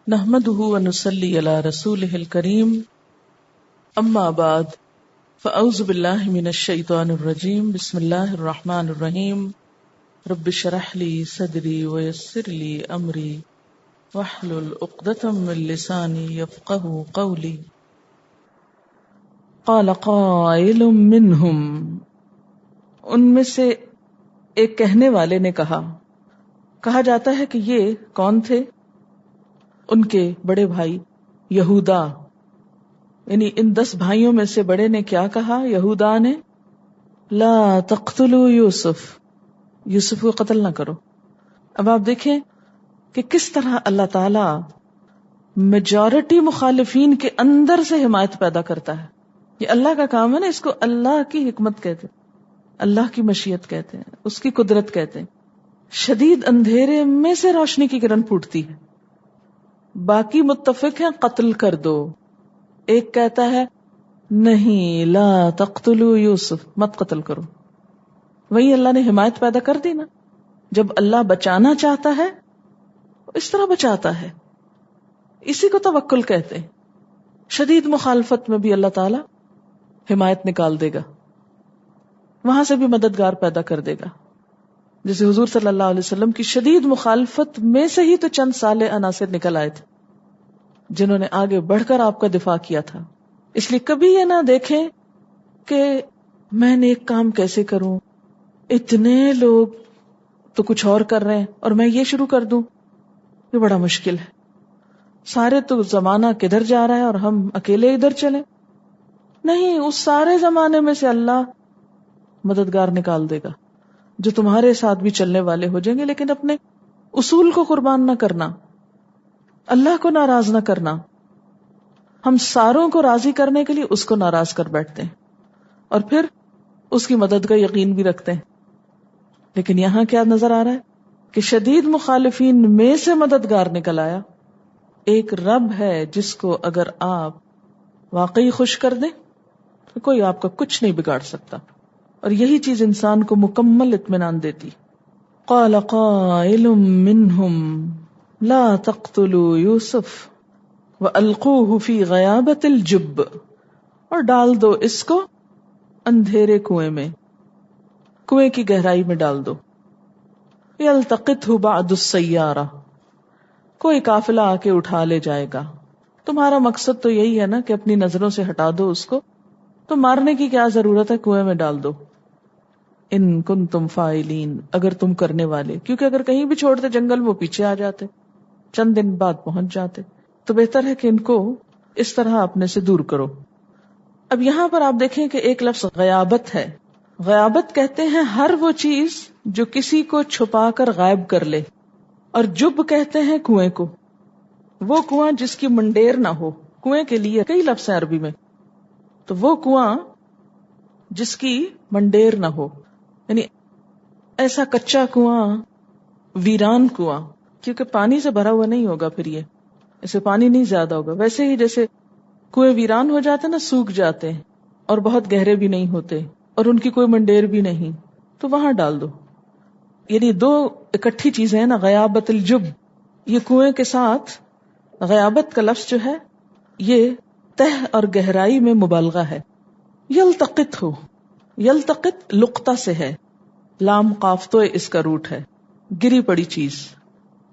نحمده ونصلي على رسوله الكريم اما بعد فاعوذ بالله من الشيطان الرجيم بسم الله الرحمن الرحيم رب اشرح لي صدري ويسر لي امري واحلل عقدة من لساني يفقهوا قولي قال قائل منهم ان میں سے ایک کہنے والے نے کہا جاتا ہے کہ یہ کون تھے؟ ان کے بڑے بھائی یہودا، یعنی ان 10 بھائیوں میں سے بڑے نے کیا کہا؟ یہودا نے لا تقتلوا یوسف کو قتل نہ کرو۔ اب آپ دیکھیں کہ کس طرح اللہ تعالی میجورٹی مخالفین کے اندر سے حمایت پیدا کرتا ہے۔ یہ اللہ کا کام ہے نا، اس کو اللہ کی حکمت کہتے ہیں، اللہ کی مشیت کہتے ہیں، اس کی قدرت کہتے ہیں۔ شدید اندھیرے میں سے روشنی کی کرن پھوٹتی ہے، باقی متفق ہیں قتل کر دو، ایک کہتا ہے نہیں لا تقتلوا یوسف، مت قتل کرو۔ وہی اللہ نے حمایت پیدا کر دی نا، جب اللہ بچانا چاہتا ہے اس طرح بچاتا ہے، اسی کو توکل کہتے ہیں۔ شدید مخالفت میں بھی اللہ تعالی حمایت نکال دے گا، وہاں سے بھی مددگار پیدا کر دے گا۔ جیسے حضور صلی اللہ علیہ وسلم کی شدید مخالفت میں سے ہی تو چند صالح عناصر نکل آئے تھے جنہوں نے آگے بڑھ کر آپ کا دفاع کیا تھا۔ اس لیے کبھی یہ نہ دیکھیں کہ میں نیک کام کیسے کروں، اتنے لوگ تو کچھ اور کر رہے ہیں اور میں یہ شروع کر دوں، یہ بڑا مشکل ہے۔ سارے تو زمانہ کدھر جا رہا ہے اور ہم اکیلے ادھر چلیں؟ نہیں، اس سارے زمانے میں سے اللہ مددگار نکال دے گا جو تمہارے ساتھ بھی چلنے والے ہو جائیں گے، لیکن اپنے اصول کو قربان نہ کرنا، اللہ کو ناراض نہ کرنا۔ ہم ساروں کو راضی کرنے کے لیے اس کو ناراض کر بیٹھتے ہیں اور پھر اس کی مدد کا یقین بھی رکھتے ہیں۔ لیکن یہاں کیا نظر آ رہا ہے کہ شدید مخالفین میں سے مددگار نکل آیا۔ ایک رب ہے جس کو اگر آپ واقعی خوش کر دیں تو کوئی آپ کا کچھ نہیں بگاڑ سکتا، اور یہی چیز انسان کو مکمل اطمینان دیتی۔ قال قائل منهم لا تقتلوا یوسف والقوه فی غیابۃ الجب، اور ڈال دو اس کو اندھیرے کنویں میں، کنویں کی گہرائی میں ڈال دو۔ یلتقطہ بعض السیارہ، کوئی قافلہ آ کے اٹھا لے جائے گا۔ تمہارا مقصد تو یہی ہے نا کہ اپنی نظروں سے ہٹا دو اس کو، تو مارنے کی کیا ضرورت ہے، کنویں میں ڈال دو۔ ان کنتم فاعلین، اگر تم کرنے والے، کیونکہ اگر کہیں بھی چھوڑتے جنگل وہ پیچھے آ جاتے، چند دن بعد پہنچ جاتے، تو بہتر ہے کہ ان کو اس طرح اپنے سے دور کرو۔ اب یہاں پر آپ دیکھیں کہ ایک لفظ غیابت ہے۔ غیابت کہتے ہیں ہر وہ چیز جو کسی کو چھپا کر غائب کر لے، اور جب کہتے ہیں کنویں کو، وہ کنواں جس کی منڈیر نہ ہو۔ کنویں کے لیے کئی لفظ ہیں عربی میں، تو وہ کنواں جس کی منڈیر نہ ہو، یعنی ایسا کچا کنواں، ویران کنواں، کیونکہ پانی سے بھرا ہوا نہیں ہوگا، پھر یہ اسے پانی نہیں زیادہ ہوگا۔ ویسے ہی جیسے کنویں ویران ہو جاتے نا، سوکھ جاتے ہیں اور بہت گہرے بھی نہیں ہوتے اور ان کی کوئی منڈیر بھی نہیں، تو وہاں ڈال دو۔ یعنی دو اکٹھی چیزیں ہیں نا، غیابت الجب، یہ کنویں کے ساتھ غیابت کا لفظ جو ہے یہ تہ اور گہرائی میں مبالغہ ہے۔ یلتقط ہو، یلتقط لقطہ سے ہے، لام قاف تو اس کا روٹ ہے، گری پڑی چیز۔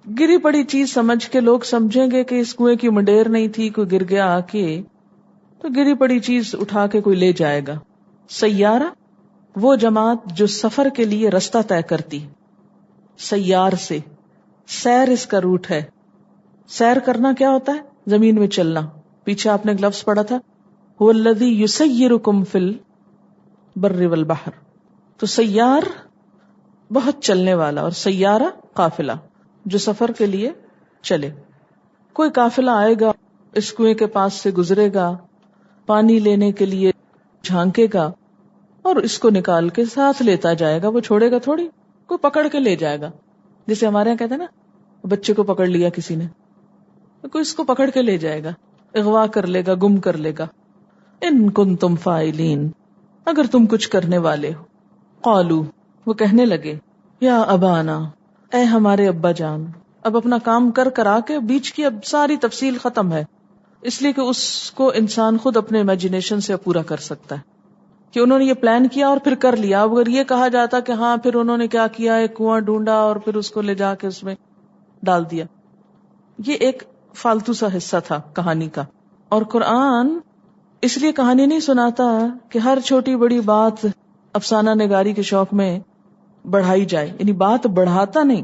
گری پڑی چیز سمجھ کے لوگ سمجھیں گے کہ اس کنویں کی منڈیر نہیں تھی، کوئی گر گیا آ کے، تو گری پڑی چیز اٹھا کے کوئی لے جائے گا۔ سیارہ وہ جماعت جو سفر کے لیے رستہ طے کرتی، سیار سے، سیر اس کا روٹ ہے۔ سیر کرنا کیا ہوتا ہے؟ زمین میں چلنا۔ پیچھے آپ نے ایک لفظ پڑھا تھا هو الذی یسیرکم فی البر والبحر، تو سیار بہت چلنے والا، اور سیارہ قافلہ جو سفر کے لیے چلے۔ کوئی قافلہ آئے گا، اس کنویں کے پاس سے گزرے گا، پانی لینے کے لیے جھانکے گا اور اس کو نکال کے ساتھ لیتا جائے گا، وہ چھوڑے گا تھوڑی، کوئی پکڑ کے لے جائے گا۔ جیسے ہمارے یہاں کہتے ہیں نا، بچے کو پکڑ لیا کسی نے، کوئی اس کو پکڑ کے لے جائے گا، اغوا کر لے گا، گم کر لے گا۔ ان کنتم فاعلین، اگر تم کچھ کرنے والے ہو۔ قالو، وہ کہنے لگے، یا ابانا، اے ہمارے ابا جان، اب اپنا کام کر آ کے بیچ کی اب ساری تفصیل ختم ہے، اس لیے کہ اس کو انسان خود اپنے امیجنیشن سے پورا کر سکتا ہے کہ انہوں نے یہ پلان کیا اور پھر کر لیا. اب اگر یہ کہا جاتا کہ ہاں پھر انہوں نے کیا کیا، ایک کنواں ڈھونڈا اور پھر اس کو لے جا کے اس میں ڈال دیا، یہ ایک فالتو سا حصہ تھا کہانی کا. اور قرآن اس لیے کہانی نہیں سناتا کہ ہر چھوٹی بڑی بات افسانہ نگاری کے شوق میں بڑھائی جائے، یعنی بات بڑھاتا نہیں.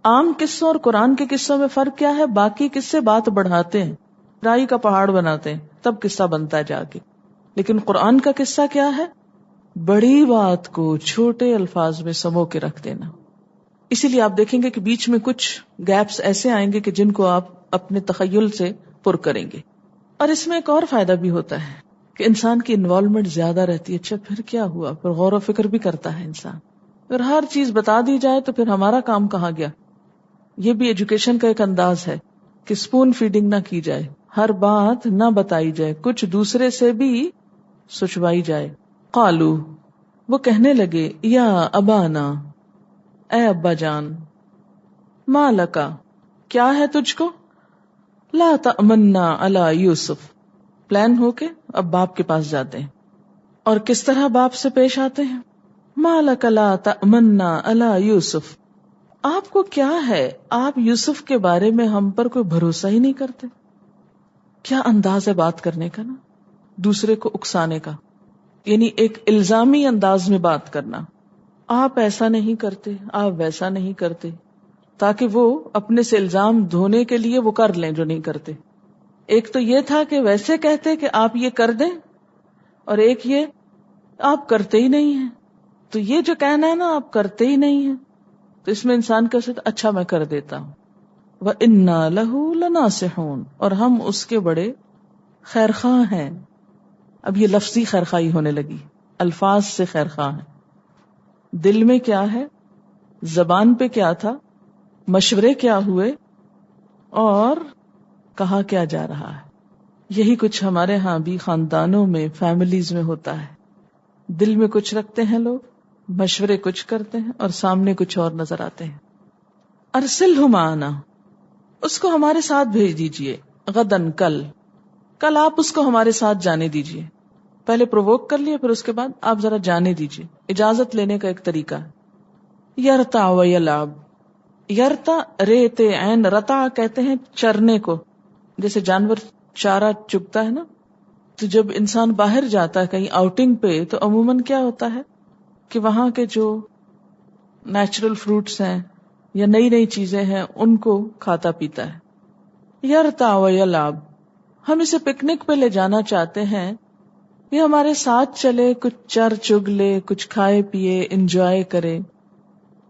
عام قصوں اور قرآن کے قصوں میں فرق کیا ہے؟ باقی قصے بات بڑھاتے ہیں، رائی کا پہاڑ بناتے ہیں، تب قصہ بنتا ہے جا کے. لیکن قرآن کا قصہ کیا ہے؟ بڑی بات کو چھوٹے الفاظ میں سمو کے رکھ دینا. اسی لیے آپ دیکھیں گے کہ بیچ میں کچھ گیپس ایسے آئیں گے کہ جن کو آپ اپنے تخیل سے پر کریں گے. اور اس میں ایک اور فائدہ بھی ہوتا ہے کہ انسان کی انوالومنٹ زیادہ رہتی ہے. اچھا پھر کیا ہوا، پھر غور و فکر بھی کرتا ہے انسان. اگر ہر چیز بتا دی جائے تو پھر ہمارا کام کہاں گیا. یہ بھی ایجوکیشن کا ایک انداز ہے کہ اسپون فیڈنگ نہ کی جائے، ہر بات نہ بتائی جائے، کچھ دوسرے سے بھی سچوائی جائے. قالو، وہ کہنے لگے، یا ابانا، اے ابا جان، ما لکا، کیا ہے تجھ کو، لا تأمنا علی یوسف، پلان ہو کے اب باپ کے پاس جاتے ہیں. اور کس طرح باپ سے پیش آتے ہیں؟ ما لک لا تأمنا علی یوسف، آپ کو کیا ہے، آپ یوسف کے بارے میں ہم پر کوئی بھروسہ ہی نہیں کرتے. کیا انداز ہے بات کرنے کا نا، دوسرے کو اکسانے کا، یعنی ایک الزامی انداز میں بات کرنا. آپ ایسا نہیں کرتے، آپ ویسا نہیں کرتے، تاکہ وہ اپنے سے الزام دھونے کے لیے وہ کر لیں جو نہیں کرتے. ایک تو یہ تھا کہ ویسے کہتے کہ آپ یہ کر دیں، اور ایک یہ آپ کرتے ہی نہیں ہیں. تو یہ جو کہنا ہے نا آپ کرتے ہی نہیں ہیں، تو اس میں انسان کہہ سکتا اچھا میں کر دیتا ہوں. وَإِنَّا لَهُ لَنَاصِحُونَ، اور ہم اس کے بڑے خیرخواہ ہیں. اب یہ لفظی خیرخواہی ہونے لگی، الفاظ سے خیرخواہ ہیں. دل میں کیا ہے، زبان پہ کیا تھا، مشورے کیا ہوئے، اور کہا کیا جا رہا ہے. یہی کچھ ہمارے ہاں بھی خاندانوں میں، فیملیز میں ہوتا ہے. دل میں کچھ رکھتے ہیں لوگ، مشورے کچھ کرتے ہیں، اور سامنے کچھ اور نظر آتے ہیں. ارسلہ معنا، اس کو ہمارے ساتھ بھیج دیجئے، غدن، کل آپ اس کو ہمارے ساتھ جانے دیجئے. پہلے پرووک کر لیے، پھر اس کے بعد آپ ذرا جانے دیجئے. اجازت لینے کا ایک طریقہ ہے. یرتع و یلعب، یرتع ریت عین رتع کہتے ہیں چرنے کو، جیسے جانور چارہ چگتا ہے نا. تو جب انسان باہر جاتا ہے کہیں آؤٹنگ پہ، تو عموماً کیا ہوتا ہے کہ وہاں کے جو نیچرل فروٹس ہیں یا نئی نئی چیزیں ہیں ان کو کھاتا پیتا ہے. یرتع و یلعب، ہم اسے پکنک پہ لے جانا چاہتے ہیں، یہ ہمارے ساتھ چلے، کچھ چر چگ لے، کچھ کھائے پیے، انجوائے کرے.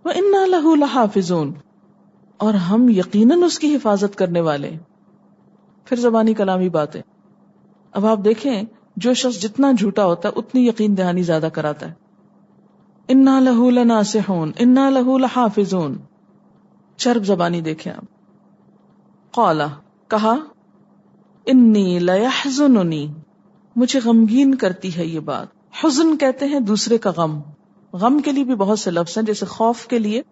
وَإِنَّا لَهُ لَحَافِظُونَ، اور ہم یقیناً اس کی حفاظت کرنے والے. پھر زبانی کلامی باتیں. اب آپ دیکھیں جو شخص جتنا جھوٹا ہوتا ہے اتنی یقین دہانی زیادہ کراتا ہے. انا لہو لناصحون، انا لہو لحافظون. چرب زبانی دیکھیں آپ. قالا، کہا، انی لیحزننی، مجھے غمگین کرتی ہے یہ بات. حزن کہتے ہیں دوسرے کا غم. غم کے لیے بھی بہت سے لفظ ہیں، جیسے خوف کے لیے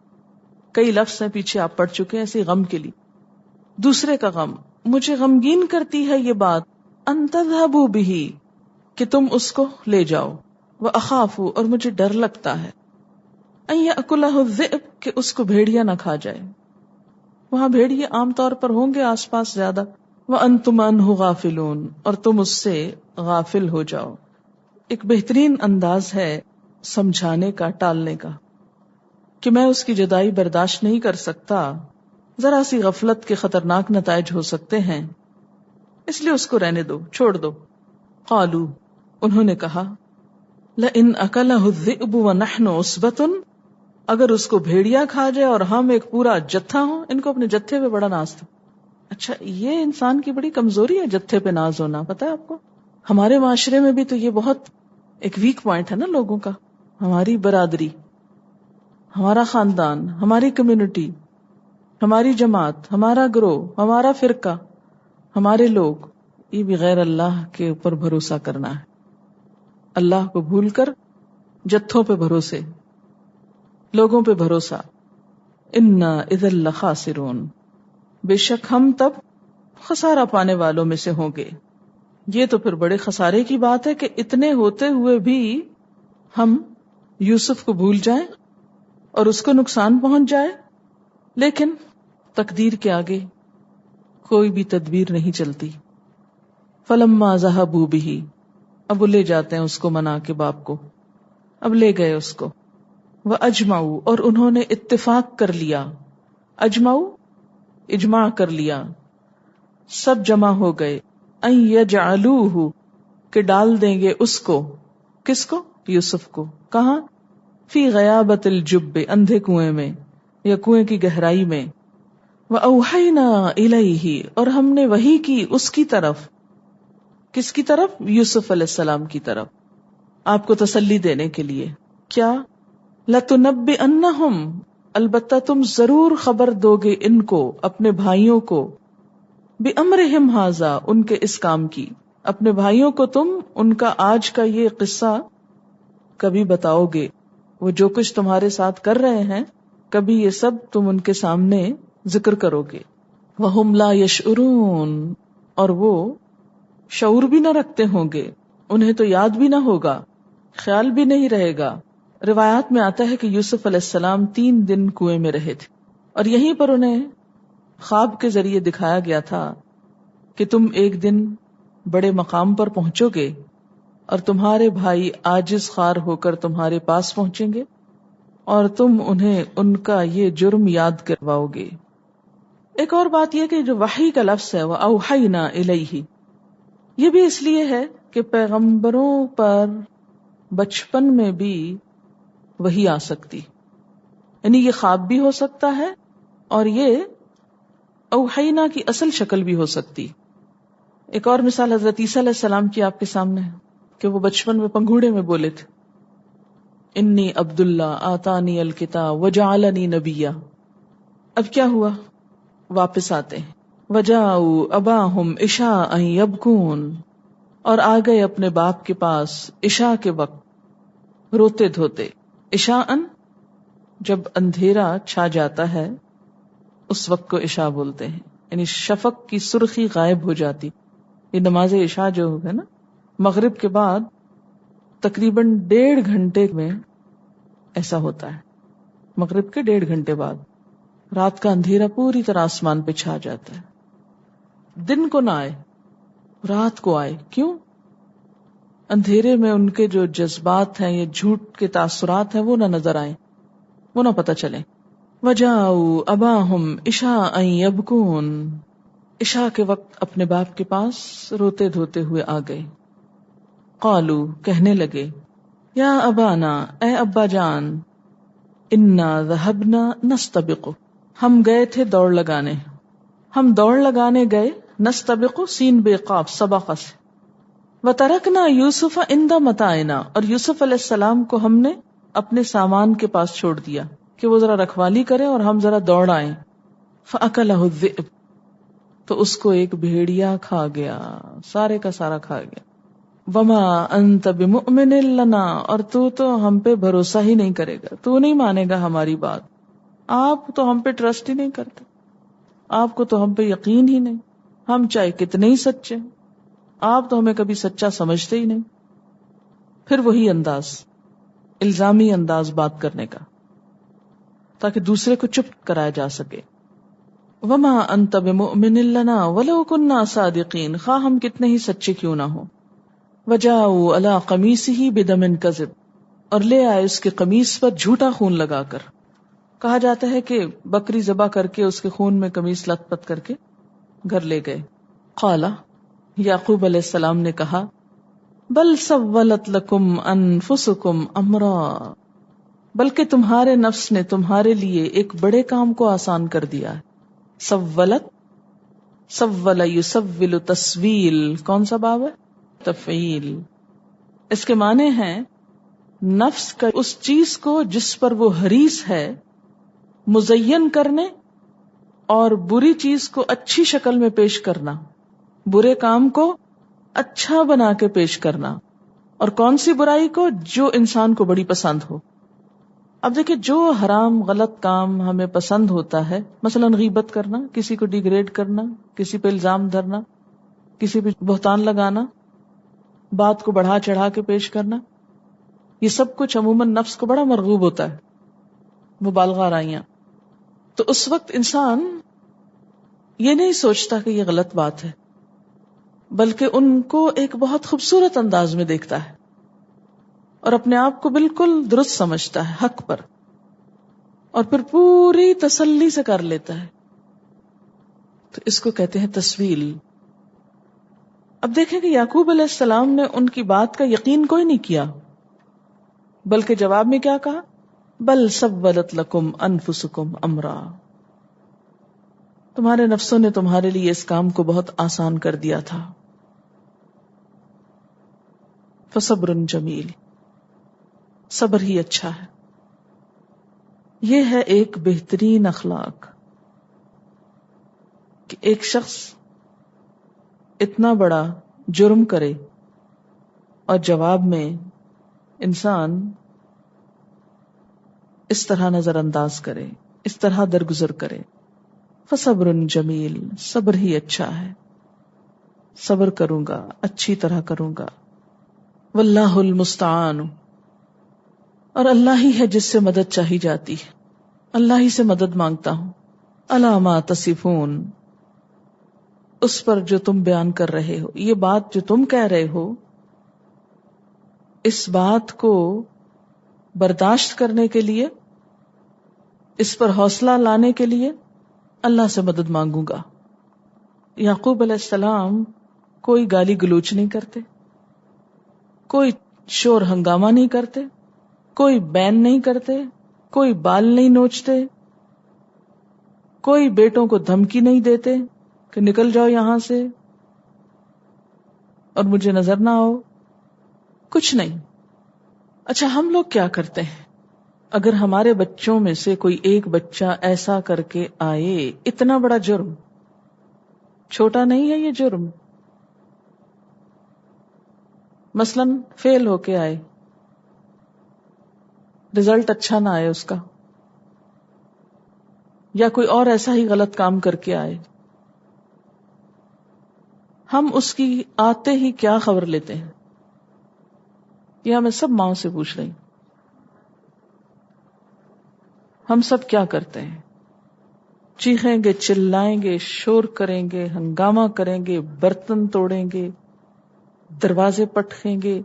کئی لفظ ہیں پیچھے آپ پڑھ چکے ہیں، ایسے غم کے لیے دوسرے کا غم. مجھے غمگین کرتی ہے یہ بات، ان تذهبوا به، کہ تم اس کو لے جاؤ. واخاف، اور مجھے ڈر لگتا ہے، ان یاکلہ الذئب، کہ اس کو بھیڑیا نہ کھا جائے. وہاں بھیڑیے عام طور پر ہوں گے آس پاس زیادہ. وانتم عنہ غافلون، اور تم اس سے غافل ہو جاؤ. ایک بہترین انداز ہے سمجھانے کا، ٹالنے کا، کہ میں اس کی جدائی برداشت نہیں کر سکتا، ذرا سی غفلت کے خطرناک نتائج ہو سکتے ہیں، اس لیے اس کو رہنے دو، چھوڑ دو. قالو، انہوں نے کہا، لئن اکلہ الذئب ونحن عصبۃ، اگر اس کو بھیڑیا کھا جائے اور ہم ایک پورا جتھا ہوں. ان کو اپنے جتھے پہ بڑا ناز تھا. اچھا یہ انسان کی بڑی کمزوری ہے جتھے پہ ناز ہونا، پتا ہے آپ کو. ہمارے معاشرے میں بھی تو یہ بہت ایک ویک پوائنٹ ہے نا لوگوں کا. ہماری برادری، ہمارا خاندان، ہماری کمیونٹی، ہماری جماعت، ہمارا گروہ، ہمارا فرقہ، ہمارے لوگ، یہ بھی غیر اللہ کے اوپر بھروسہ کرنا ہے. اللہ کو بھول کر جتھوں پہ بھروسے، لوگوں پہ بھروسہ. انا اذا لخاسرون، بے شک ہم تب خسارہ پانے والوں میں سے ہوں گے. یہ تو پھر بڑے خسارے کی بات ہے کہ اتنے ہوتے ہوئے بھی ہم یوسف کو بھول جائیں اور اس کو نقصان پہنچ جائے. لیکن تقدیر کے آگے کوئی بھی تدبیر نہیں چلتی. فلما ذهبوا به، اب لے جاتے ہیں اس کو منا کے باپ کو، اب لے گئے اس کو. واجمعوا، اور انہوں نے اتفاق کر لیا. اجمعوا اجماع کر لیا، سب جمع ہو گئے. ان یجعلوہ، کہ ڈال دیں گے اس کو. کس کو؟ یوسف کو. کہاں؟ فی غیابت الجب، اندھے کنویں میں یا کنویں کی گہرائی میں. وَأَوْحَيْنَا إِلَيْهِ، اور ہم نے وحی کی اس کی طرف. کس کی طرف؟ یوسف علیہ السلام کی طرف، آپ کو تسلی دینے کے لیے. کیا؟ لَتُنَبِّئَنَّهُمْ، البتہ تم ضرور خبر دو گے ان کو، اپنے بھائیوں کو. بِأَمْرِهِمْ هَذَا، ان کے اس کام کی. اپنے بھائیوں کو تم ان کا آج کا یہ قصہ کبھی بتاؤ گے. وہ جو کچھ تمہارے ساتھ کر رہے ہیں کبھی یہ سب تم ان کے سامنے ذکر کرو گے. وَهُمْ لَا يَشْعُرُونَ، اور وہ شعور بھی نہ رکھتے ہوں گے، انہیں تو یاد بھی نہ ہوگا، خیال بھی نہیں رہے گا. روایات میں آتا ہے کہ یوسف علیہ السلام 3 دن کنویں میں رہے تھے، اور یہیں پر انہیں خواب کے ذریعے دکھایا گیا تھا کہ تم ایک دن بڑے مقام پر پہنچو گے اور تمہارے بھائی عاجز خوار ہو کر تمہارے پاس پہنچیں گے اور تم انہیں ان کا یہ جرم یاد کرواؤ گے. ایک اور بات یہ کہ جو وحی کا لفظ ہے وہ اوحینا الیہ، یہ بھی اس لیے ہے کہ پیغمبروں پر بچپن میں بھی وحی آ سکتی، یعنی یہ خواب بھی ہو سکتا ہے اور یہ اوحینا کی اصل شکل بھی ہو سکتی. ایک اور مثال حضرت عیسیٰ علیہ السلام کی آپ کے سامنے ہے کہ وہ بچپن میں پنگھوڑے میں بولے تھے، انی عبداللہ آتانی الکتاب وجعلنی نبیا. اب کیا ہوا؟ واپس آتے ہیں. وجاؤ اباہم عشاء یبکون، اور آ گئے اپنے باپ کے پاس عشاء کے وقت روتے دھوتے. عشاءً جب اندھیرا چھا جاتا ہے اس وقت کو عشاء بولتے ہیں، یعنی شفق کی سرخی غائب ہو جاتی. یہ نماز عشاء جو ہے نا مغرب کے بعد تقریباً 1.5 گھنٹے میں ایسا ہوتا ہے. مغرب کے 1.5 گھنٹے بعد رات کا اندھیرا پوری طرح آسمان پہ چھا جاتا ہے. دن کو نہ آئے، رات کو آئے. کیوں؟ اندھیرے میں ان کے جو جذبات ہیں، یہ جھوٹ کے تاثرات ہیں، وہ نہ نظر آئیں، وہ نہ پتہ چلیں. وجاؤ اباہم عشاء یبکون، عشاء کے وقت اپنے باپ کے پاس روتے دھوتے ہوئے آ گئے. قالو، کہنے لگے، یا ابانا، اے ابا جان، انا ذهبنا نستبق، ہم گئے تھے دوڑ لگانے، ہم دوڑ لگانے گئے. نستبق سین بے قاف سبق سے. وترکنا یوسف عند متاعنا، اور یوسف علیہ السلام کو ہم نے اپنے سامان کے پاس چھوڑ دیا کہ وہ ذرا رکھوالی کرے اور ہم ذرا دوڑ آئیں. فاکلہ الذئب، تو اس کو ایک بھیڑیا کھا گیا، سارے کا سارا کھا گیا. وما انت بمؤمن لنا، اور تو ہم پہ بھروسہ ہی نہیں کرے گا، تو نہیں مانے گا ہماری بات. آپ تو ہم پہ ٹرسٹ ہی نہیں کرتے، آپ کو تو ہم پہ یقین ہی نہیں، ہم چاہے کتنے ہی سچے، آپ تو ہمیں کبھی سچا سمجھتے ہی نہیں. پھر وہی انداز، الزامی انداز بات کرنے کا، تاکہ دوسرے کو چپ کرایا جا سکے. وما انت بمؤمن لنا ولو كنا صادقین، خواہ ہم کتنے ہی سچے کیوں نہ ہو. وجاؤ علی قمیصہ بدم کذب، اور لے آئے اس کے قمیص پر جھوٹا خون لگا کر. کہا جاتا ہے کہ بکری ذبح کر کے اس کے خون میں قمیص لت پت کر کے گھر لے گئے. قال، یعقوب علیہ السلام نے کہا، بل سولت لکم انفسکم امرا، بلکہ تمہارے نفس نے تمہارے لیے ایک بڑے کام کو آسان کر دیا ہے. سولت، سول یسول تسویل، کون سا باب ہے؟ تفعیل. اس کے معنی ہیں نفس کا اس چیز کو جس پر وہ حریص ہے مزین کرنے اور بری چیز کو اچھی شکل میں پیش کرنا، برے کام کو اچھا بنا کے پیش کرنا، اور کون سی برائی کو؟ جو انسان کو بڑی پسند ہو. اب دیکھیں جو حرام غلط کام ہمیں پسند ہوتا ہے، مثلا غیبت کرنا، کسی کو ڈیگریڈ کرنا، کسی پہ الزام دھرنا، کسی پہ بہتان لگانا، بات کو بڑھا چڑھا کے پیش کرنا، یہ سب کچھ عموماً نفس کو بڑا مرغوب ہوتا ہے، مبالغہ آرائیاں. تو اس وقت انسان یہ نہیں سوچتا کہ یہ غلط بات ہے، بلکہ ان کو ایک بہت خوبصورت انداز میں دیکھتا ہے اور اپنے آپ کو بالکل درست سمجھتا ہے، حق پر، اور پھر پوری تسلی سے کر لیتا ہے. تو اس کو کہتے ہیں تسویل. اب دیکھیں کہ یعقوب علیہ السلام نے ان کی بات کا یقین کوئی نہیں کیا، بلکہ جواب میں کیا کہا؟ بل سولت لکم انفسکم امرا، تمہارے نفسوں نے تمہارے لیے اس کام کو بہت آسان کر دیا تھا. فصبر جمیل، صبر ہی اچھا ہے. یہ ہے ایک بہترین اخلاق کہ ایک شخص اتنا بڑا جرم کرے اور جواب میں انسان اس طرح نظر انداز کرے، اس طرح درگزر کرے. فصبر جمیل، صبر ہی اچھا ہے، صبر کروں گا، اچھی طرح کروں گا. واللہ المستعان، اور اللہ ہی ہے جس سے مدد چاہی جاتی ہے، اللہ ہی سے مدد مانگتا ہوں. الا ما تصفون، اس پر جو تم بیان کر رہے ہو، یہ بات جو تم کہہ رہے ہو، اس بات کو برداشت کرنے کے لیے، اس پر حوصلہ لانے کے لیے اللہ سے مدد مانگوں گا. یعقوب علیہ السلام کوئی گالی گلوچ نہیں کرتے، کوئی شور ہنگامہ نہیں کرتے، کوئی بین نہیں کرتے، کوئی بال نہیں نوچتے، کوئی بیٹوں کو دھمکی نہیں دیتے کہ نکل جاؤ یہاں سے اور مجھے نظر نہ آؤ، کچھ نہیں. اچھا ہم لوگ کیا کرتے ہیں؟ اگر ہمارے بچوں میں سے کوئی ایک بچہ ایسا کر کے آئے، اتنا بڑا جرم، چھوٹا نہیں ہے یہ جرم، مثلا فیل ہو کے آئے، رزلٹ اچھا نہ آئے اس کا، یا کوئی اور ایسا ہی غلط کام کر کے آئے، ہم اس کی آتے ہی کیا خبر لیتے ہیں؟ یہ میں سب ماؤں سے پوچھ رہی ہوں. ہم سب کیا کرتے ہیں؟ چیخیں گے، چلائیں گے، شور کریں گے، ہنگامہ کریں گے، برتن توڑیں گے، دروازے پٹکیں گے،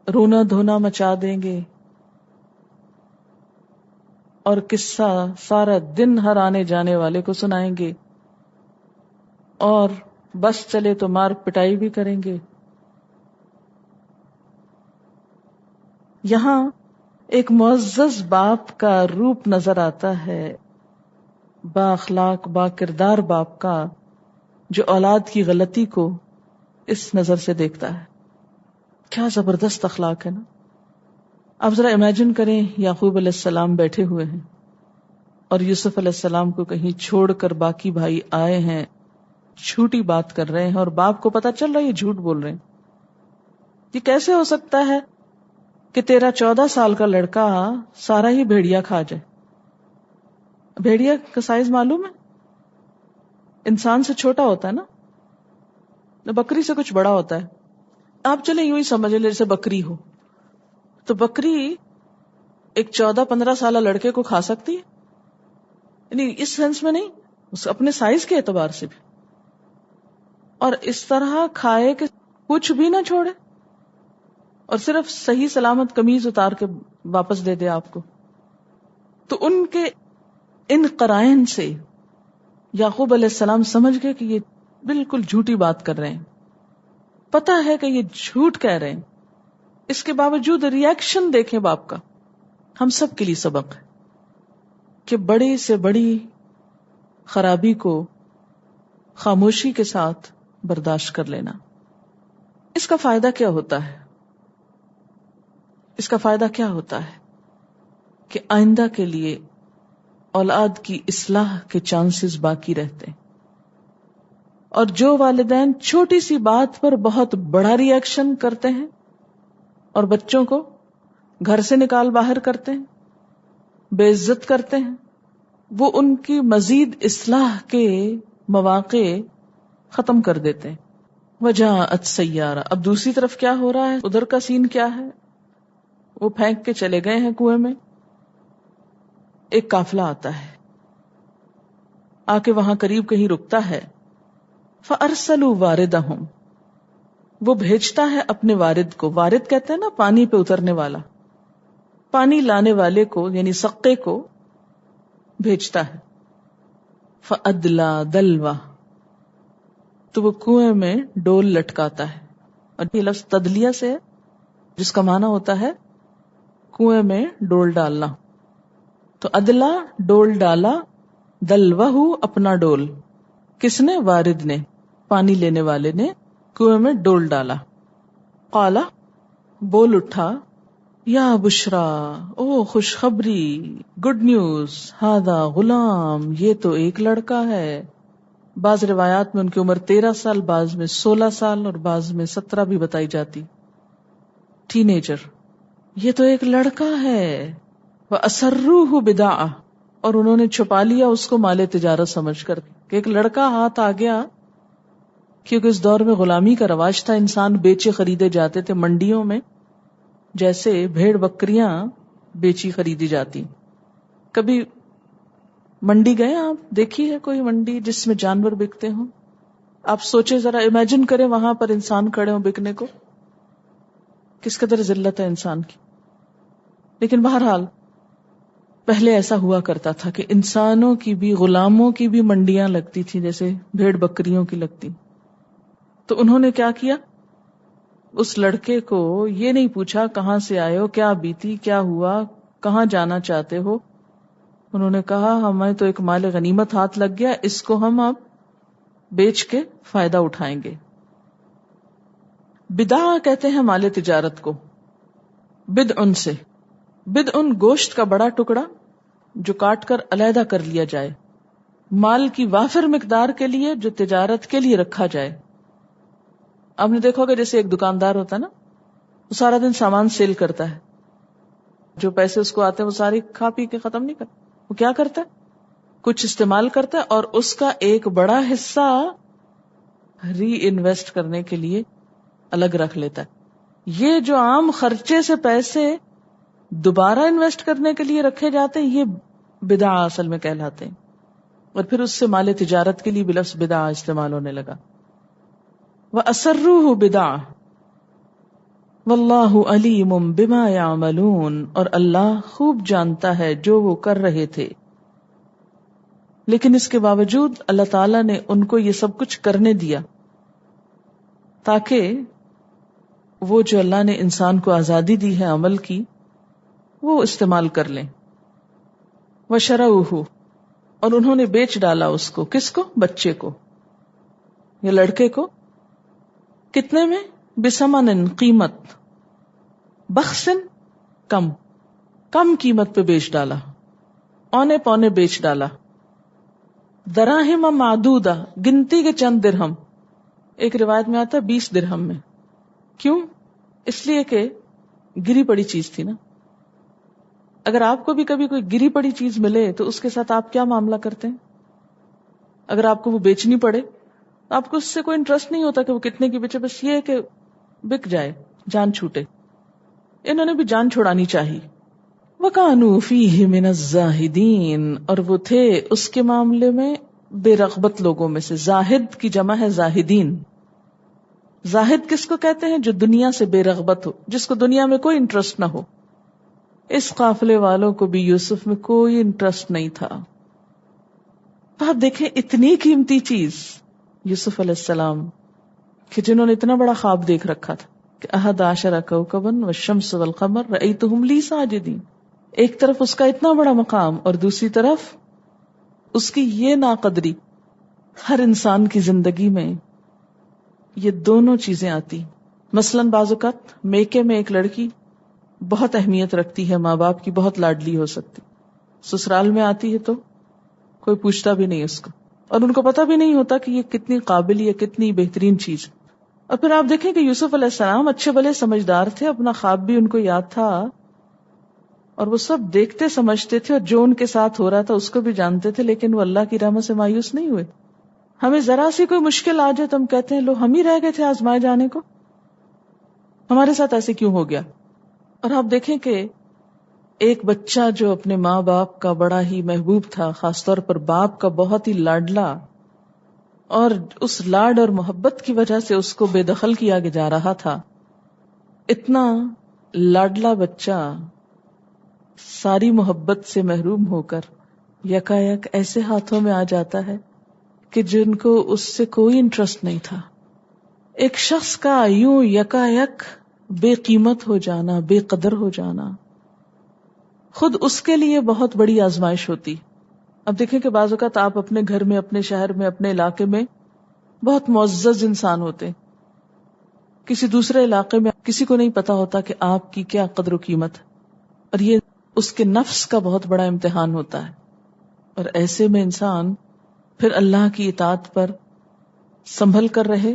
رونا دھونا مچا دیں گے، اور قصہ سارا دن ہر آنے جانے والے کو سنائیں گے، اور بس چلے تو مار پٹائی بھی کریں گے. یہاں ایک معزز باپ کا روپ نظر آتا ہے، با اخلاق با کردار باپ کا، جو اولاد کی غلطی کو اس نظر سے دیکھتا ہے. کیا زبردست اخلاق ہے نا. آپ ذرا امیجن کریں، یعقوب علیہ السلام بیٹھے ہوئے ہیں اور یوسف علیہ السلام کو کہیں چھوڑ کر باقی بھائی آئے ہیں، جھوٹی بات کر رہے ہیں، اور باپ کو پتا چل رہا ہے یہ جھوٹ بول رہے ہیں. یہ کیسے ہو سکتا ہے کہ 13-14 سال کا لڑکا سارا ہی بھیڑیا کھا جائے؟ بھیڑیا کا سائز معلوم ہے؟ انسان سے چھوٹا ہوتا ہے نا، بکری سے کچھ بڑا ہوتا ہے. آپ چلیں یوں ہی سمجھ لیں جیسے بکری ہو، تو بکری ایک 14-15 سالہ لڑکے کو کھا سکتی ہے؟ یعنی اس سینس میں نہیں، اس اپنے سائز کے اعتبار سے بھی، اور اس طرح کھائے کہ کچھ بھی نہ چھوڑے، اور صرف صحیح سلامت قمیض اتار کے واپس دے دے آپ کو. تو ان کے ان قرائن سے یعقوب علیہ السلام سمجھ گئے کہ یہ بالکل جھوٹی بات کر رہے ہیں، پتا ہے کہ یہ جھوٹ کہہ رہے ہیں. اس کے باوجود ریاکشن دیکھیں باپ کا. ہم سب کے لیے سبق ہے کہ بڑی سے بڑی خرابی کو خاموشی کے ساتھ برداشت کر لینا. اس کا فائدہ کیا ہوتا ہے؟ اس کا فائدہ کیا ہوتا ہے کہ آئندہ کے لیے اولاد کی اصلاح کے چانسز باقی رہتے ہیں. اور جو والدین چھوٹی سی بات پر بہت بڑا ری ایکشن کرتے ہیں اور بچوں کو گھر سے نکال باہر کرتے ہیں, بے عزت کرتے ہیں, وہ ان کی مزید اصلاح کے مواقع ختم کر دیتے ہیں. وجاءت سیارہ, اب دوسری طرف کیا ہو رہا ہے, ادھر کا سین کیا ہے, وہ پھینک کے چلے گئے ہیں کنویں میں, ایک قافلہ آتا ہے, آ کے وہاں قریب کہیں رکتا ہے. فَأَرْسَلُوا وَارِدَهُمْ, وہ بھیجتا ہے اپنے وارد کو. وارد کہتے ہیں نا پانی پہ اترنے والا, پانی لانے والے کو یعنی سقے کو بھیجتا ہے. فَأَدْلَى دَلْوَةً, تو وہ کنویں میں ڈول لٹکاتا ہے. اور یہ لفظ تدلیہ سے ہے, جس کا معنی ہوتا ہے کنویں میں ڈول ڈالنا. تو ادلا ڈول ڈالا, دلوہ اپنا ڈول. کس نے؟ وارد نے, پانی لینے والے نے کنویں میں ڈول ڈالا. قالا, بول اٹھا, یا بشرا, او خوشخبری, گڈ نیوز, ہاذا غلام, یہ تو ایک لڑکا ہے. بعض روایات میں ان کی عمر 13 سال, بعض میں 16 سال اور بعض میں 17 بھی بتائی جاتی. ٹین ایجر, یہ تو ایک لڑکا ہے. وَأَسَرُّوهُ بِدَاعَةً, اور انہوں نے چھپا لیا اس کو مال تجارت سمجھ کر کہ ایک لڑکا ہاتھ آ گیا. کیونکہ اس دور میں غلامی کا رواج تھا, انسان بیچے خریدے جاتے تھے منڈیوں میں, جیسے بھیڑ بکریاں بیچی خریدی جاتی. کبھی منڈی گئے آپ؟ دیکھی ہے کوئی منڈی جس میں جانور بکتے ہوں؟ آپ سوچے ذرا, امیجن کریں وہاں پر انسان کھڑے ہوں بکنے کو, کس قدر ذلت ہے انسان کی. لیکن بہرحال پہلے ایسا ہوا کرتا تھا کہ انسانوں کی بھی غلاموں کی بھی منڈیاں لگتی تھی جیسے بھیڑ بکریوں کی لگتی. تو انہوں نے کیا کیا, اس لڑکے کو یہ نہیں پوچھا کہاں سے آئے ہو, کیا بیتی, کیا ہوا, کہاں جانا چاہتے ہو. انہوں نے کہا ہمیں تو ایک مال غنیمت ہاتھ لگ گیا, اس کو ہم اب بیچ کے فائدہ اٹھائیں گے. بدعہ کہتے ہیں مال تجارت کو. بدعن سے, بدعن گوشت کا بڑا ٹکڑا جو کاٹ کر علیحدہ کر لیا جائے, مال کی وافر مقدار کے لیے جو تجارت کے لیے رکھا جائے. آپ نے دیکھا ہوگا جیسے ایک دکاندار ہوتا ہے نا, وہ سارا دن سامان سیل کرتا ہے, جو پیسے اس کو آتے ہیں وہ سارے کھا پی کے ختم نہیں کرتا. وہ کیا کرتا ہے, کچھ استعمال کرتا ہے اور اس کا ایک بڑا حصہ ری انویسٹ کرنے کے لیے الگ رکھ لیتا ہے. یہ جو عام خرچے سے پیسے دوبارہ انویسٹ کرنے کے لیے رکھے جاتے ہیں, یہ بدعہ اصل میں کہلاتے ہیں. اور پھر اس سے مال تجارت کے لیے بھی لفظ بدعہ استعمال ہونے لگا. وَأَسَرُّوهُ بِدَعَةً وَاللَّهُ عَلِيمٌ بِمَا يَعْمَلُونَ, اور اللہ خوب جانتا ہے جو وہ کر رہے تھے. لیکن اس کے باوجود اللہ تعالیٰ نے ان کو یہ سب کچھ کرنے دیا تاکہ وہ جو اللہ نے انسان کو آزادی دی ہے عمل کی وہ استعمال کر لیں. وَشَرَوْهُ, اور انہوں نے بیچ ڈالا اس کو. کس کو؟ بچے کو یا لڑکے کو. کتنے میں؟ بِثَمَنٍ, قیمت, بخسن, کم, کم قیمت پہ بیچ ڈالا, اونے پونے بیچ ڈالا. دراہم معدودہ, گنتی کے چند درہم. ایک روایت میں آتا ہے 20 درہم میں. کیوں؟ اس لیے کہ گری پڑی چیز تھی نا. اگر آپ کو بھی کبھی کوئی گری پڑی چیز ملے تو اس کے ساتھ آپ کیا معاملہ کرتے ہیں؟ اگر آپ کو وہ بیچنی پڑے تو آپ کو اس سے کوئی انٹرسٹ نہیں ہوتا کہ وہ کتنے کی بیچے, بس یہ ہے کہ بک جائے, جان چھوٹے. انہوں نے بھی جان چھوڑانی چاہیے. وَكَانُوا فِيهِ مِنَ الزَّاهِدِينَ, اور وہ تھے اس کے معاملے میں بے رغبت لوگوں میں سے. زاہد کی جمع ہے زاہدین. زاہد کس کو کہتے ہیں؟ جو دنیا سے بے رغبت ہو, جس کو دنیا میں کوئی انٹرسٹ نہ ہو. اس قافلے والوں کو بھی یوسف میں کوئی انٹرسٹ نہیں تھا. آپ دیکھیں اتنی قیمتی چیز یوسف علیہ السلام کہ جنہوں نے اتنا بڑا خواب دیکھ رکھا تھا کہ احد عشر کوكبا والشمس والقمر رأيتهم لي ساجدين. ایک طرف اس کا اتنا بڑا مقام اور دوسری طرف اس کی یہ ناقدری. ہر انسان کی زندگی میں یہ دونوں چیزیں آتی. مثلاً بعض اوقات میکے میں ایک لڑکی بہت اہمیت رکھتی ہے, ماں باپ کی بہت لاڈلی ہو سکتی, سسرال میں آتی ہے تو کوئی پوچھتا بھی نہیں اس کو, اور ان کو پتا بھی نہیں ہوتا کہ یہ کتنی قابل یا کتنی بہترین چیز. اور پھر آپ دیکھیں کہ یوسف علیہ السلام اچھے بھلے سمجھدار تھے, اپنا خواب بھی ان کو یاد تھا, اور وہ سب دیکھتے سمجھتے تھے، اور جو ان کے ساتھ ہو رہا تھا اس کو بھی جانتے تھے، لیکن وہ اللہ کی رحمت سے مایوس نہیں ہوئے. ہمیں ذرا سی کوئی مشکل آ جائے تو ہم کہتے ہیں لو ہم ہی رہ گئے تھے آزمائے جانے کو، ہمارے ساتھ ایسے کیوں ہو گیا. اور آپ دیکھیں کہ ایک بچہ جو اپنے ماں باپ کا بڑا ہی محبوب تھا، خاص طور پر باپ کا بہت ہی لاڈلا، اور اس لاڈ اور محبت کی وجہ سے اس کو بے دخل کیا جا رہا تھا، اتنا لاڈلا بچہ ساری محبت سے محروم ہو کر یکایک ایسے ہاتھوں میں آ جاتا ہے کہ جن کو اس سے کوئی انٹرسٹ نہیں تھا. ایک شخص کا یوں یکایک بے قیمت ہو جانا، بے قدر ہو جانا، خود اس کے لیے بہت بڑی آزمائش ہوتی. اب دیکھیں کہ بعض اوقات آپ اپنے گھر میں، اپنے شہر میں، اپنے علاقے میں بہت معزز انسان ہوتے، کسی دوسرے علاقے میں کسی کو نہیں پتا ہوتا کہ آپ کی کیا قدر و قیمت ہے، اور یہ اس کے نفس کا بہت بڑا امتحان ہوتا ہے. اور ایسے میں انسان پھر اللہ کی اطاعت پر سنبھل کر رہے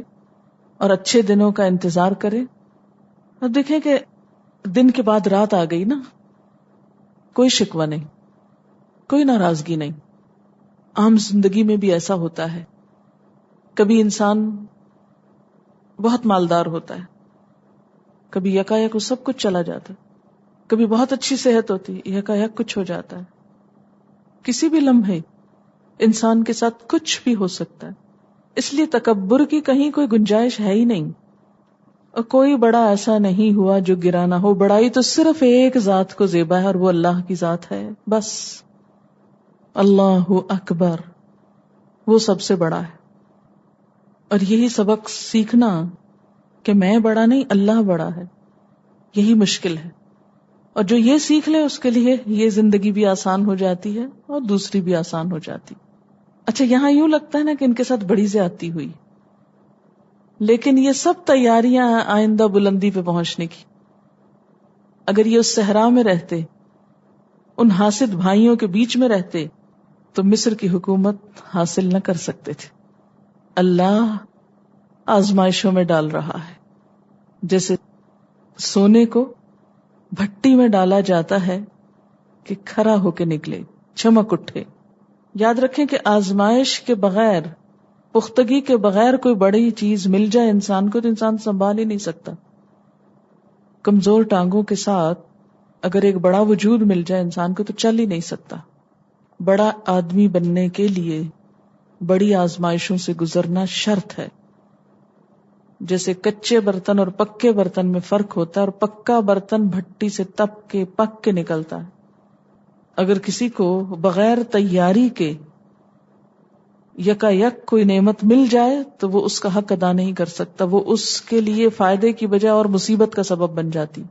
اور اچھے دنوں کا انتظار کرے. اب دیکھیں کہ دن کے بعد رات آ گئی نا، کوئی شکوہ نہیں، کوئی ناراضگی نہیں. عام زندگی میں بھی ایسا ہوتا ہے، کبھی انسان بہت مالدار ہوتا ہے، کبھی یکایک وہ سب کچھ چلا جاتا ہے، کبھی بہت اچھی صحت ہوتی ہے، یکایک کچھ ہو جاتا ہے. کسی بھی لمحے انسان کے ساتھ کچھ بھی ہو سکتا ہے. اس لیے تکبر کی کہیں کوئی گنجائش ہے ہی نہیں، اور کوئی بڑا ایسا نہیں ہوا جو گرا نہ ہو. بڑائی تو صرف ایک ذات کو زیبا ہے، اور وہ اللہ کی ذات ہے بس. اللہ اکبر، وہ سب سے بڑا ہے. اور یہی سبق سیکھنا کہ میں بڑا نہیں، اللہ بڑا ہے، یہی مشکل ہے. اور جو یہ سیکھ لے اس کے لیے یہ زندگی بھی آسان ہو جاتی ہے اور دوسری بھی آسان ہو جاتی. اچھا، یہاں یوں لگتا ہے نا کہ ان کے ساتھ بڑی زیادتی ہوئی، لیکن یہ سب تیاریاں ہیں آئندہ بلندی پہ پہنچنے کی. اگر یہ اس صحرا میں رہتے، ان حاسد بھائیوں کے بیچ میں رہتے، تو مصر کی حکومت حاصل نہ کر سکتے تھے. اللہ آزمائشوں میں ڈال رہا ہے، جیسے سونے کو بھٹی میں ڈالا جاتا ہے کہ کھرا ہو کے نکلے، چمک اٹھے. یاد رکھیں کہ آزمائش کے بغیر، پختگی کے بغیر کوئی بڑی چیز مل جائے انسان کو تو انسان سنبھال ہی نہیں سکتا. کمزور ٹانگوں کے ساتھ اگر ایک بڑا وجود مل جائے انسان کو تو چل ہی نہیں سکتا. بڑا آدمی بننے کے لیے بڑی آزمائشوں سے گزرنا شرط ہے. جیسے کچے برتن اور پکے برتن میں فرق ہوتا ہے، اور پکا برتن بھٹی سے تپ کے پک کے نکلتا ہے. اگر کسی کو بغیر تیاری کے یکایک کوئی نعمت مل جائے تو وہ اس کا حق ادا نہیں کر سکتا، وہ اس کے لیے فائدے کی بجائے اور مصیبت کا سبب بن جاتی.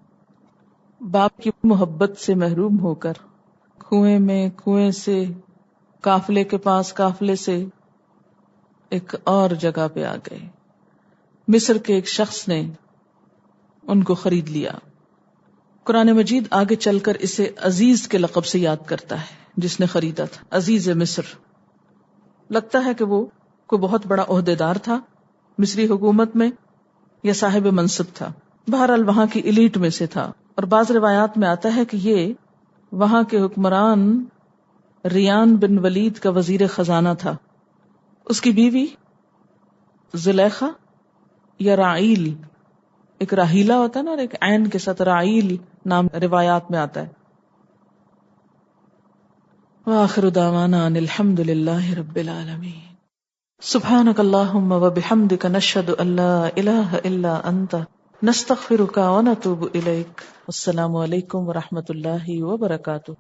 باپ کی محبت سے محروم ہو کر کنویں میں، کنویں سے قافلے کے پاس، قافلے سے ایک اور جگہ پہ آ گئے. مصر کے ایک شخص نے ان کو خرید لیا. قرآن مجید آگے چل کر اسے عزیز کے لقب سے یاد کرتا ہے، جس نے خریدا تھا، عزیز مصر. لگتا ہے کہ وہ کوئی بہت بڑا عہدیدار تھا مصری حکومت میں یا صاحب منصب تھا، بہرحال وہاں کی ایلیٹ میں سے تھا. اور بعض روایات میں آتا ہے کہ یہ وہاں کے حکمران ریان بن ولید کا وزیر خزانہ تھا. اس کی بیوی زلیخا یا راعیل، ایک راہیلہ ہوتا ہے نا، اور ایک عین کے ساتھ راعیل نام روایات میں آتا ہے. وآخر دعوانا ان الحمد للہ رب العالمین. سبحانک اللہم وبحمدک نشہد ان لا الہ الا انت نستغفرک ونتوب الیک. السلام علیکم ورحمۃ اللہ وبرکاتہ.